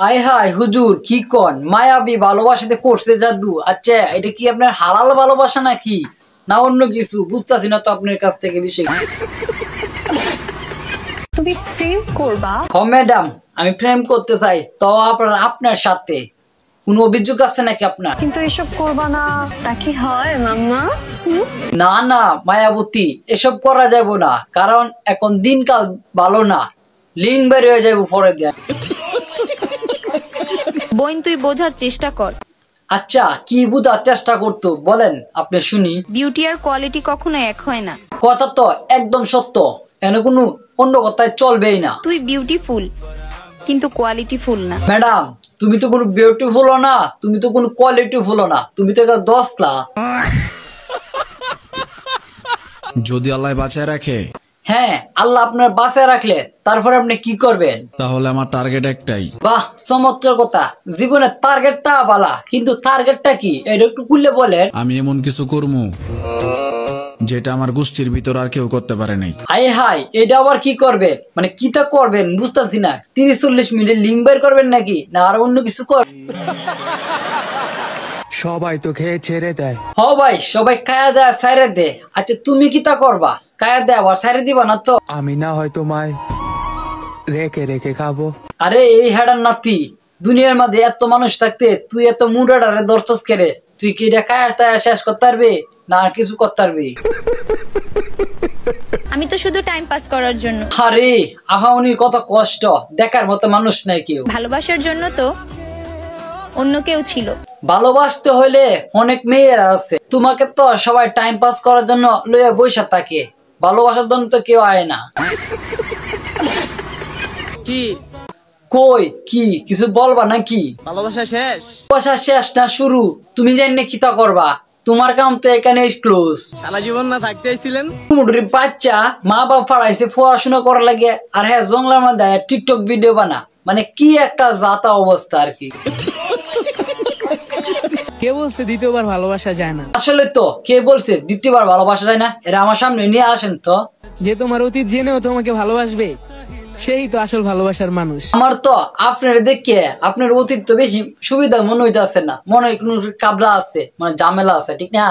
আয় হায় হুজুর কি কন মায়াবী ভালোবাসাতে করছে জাদু। আচ্ছা এটা কি আপনার হালাল ভালোবাসা নাকি না অন্য কিছু বুঝতাছি না তো আপনার কাছ থেকে বিষয়। তুমি প্রেম করবা? ও ম্যাডাম আমি প্রেম করতে চাই, তো আপনার সাথে কোন অভিযোগ আছে নাকি আপনার? কিন্তু এসব করবা না তা কি হয় মাম্মা? না না মায়াবতী এসব করা যাবে না, কারণ এখন দিনকাল ভালো না, লিঙ্ক বের হয়ে যাবো পরে দেয়া। বোন তুই বোঝার চেষ্টা কর। আচ্ছা কি বুঝার চেষ্টা করতো বলেন আপনি শুনি। বিউটি আর কোয়ালিটি কখনো এক হয় না। কথা তো একদম সত্য, এনে কোনো অন্য কথায় চলবেই না। তুই বিউটিফুল কিন্তু কোয়ালিটিফুল না। ম্যাডাম তুমি তো কোনো বিউটিফুল না, তুমি তো কোনো কোয়ালিটিফুল না, তুমি তো দশলা। যদি আল্লাহ বাঁচায় রাখে। হ্যাঁ আল্লাহ আপনার বাঁচায় রাখলে তারপরে আপনি কি করবেন? তাহলে আমার টার্গেট একটাই। বাহ চমৎকার কথা, জীবনের টার্গেটটা বালা, কিন্তু টার্গেটটা কি এটা একটু খুললে বলেন। আমি এমন কিছু করবো যেটা আমার গোষ্ঠীর ভিতর আর কেউ করতে পারে নাই। হাই হাই এটা আবার কি করবেন, মানে কিটা করবেন বুঝতেছি না। 30-40 মিনিটে লিঙ্ক বের করবেন নাকি না আর অন্য কিছু কর? সবাই তো খেয়ে ছেড়ে দেয়। হ ভাই সবাই খায়া দেয় সাইরে দে। আচ্ছা তুমি কিটা করবা? খায়া দেয় আবার সাইরে দিবা না তো? আমি না হয় তোমায় রেখে রেখে খাবো। আরে এই হেডার নাতি, দুনিয়ার মধ্যে এত মানুষ থাকতে তুই এত মুডারে দর্শস করে, তুই কি এটা খায়া তায়া শেষ করতে পারবি না আর কিছু করতে পারবি? আমি তো শুধু টাইম পাস করার জন্য। আরে আহাউনির কত কষ্ট, দেখার মতো মানুষ নাই কেউ। ভালোবাসার জন্য তো অন্য কেউ ছিল। ভালোবাসতে হলে অনেক মেয়েরা আছে, তোমাকে তো সবাই টাইম পাস করার জন্য লইয়া বৈশা থাকে, ভালোবাসার জন্য তো কেউ আয় না। কি কই কি কিছু বলবা নাকি? ভালোবাসা শেষ? ভালোবাসা শেষ না শুরু, তুমি জানি কিতা করবা, তোমার কাম তো এখানে ক্লোজ। সারা জীবন না থাকতে আইছিলেন? মুডুরি বাচ্চা মা বাবা পাড়াইছে পড়াশোনা করা লাগে, আর হ্যাঁ জঙ্গলের মধ্যে টিকটক ভিডিও বানা, মানে কি একটা জাতা অবস্থা আর কি। কে বলছে দ্বিতীয়বার ভালোবাসা যায় না? আসলে তো কে বলছে দ্বিতীয়বার ভালোবাসা যায় না? এরা আমার সামনে নিয়ে আসেন তো। যে তোমার অতীত জেনেও তোমাকে ভালোবাসবে সেই তো আসল ভালোবাসার মানুষ। আমার তো আপনার দেখে আপনার অতীত তো বেশি সুবিধা মনে হইতেছে না, মনে হয় কোনো কাবলা আছে, মানে ঝামেলা আছে, ঠিক না?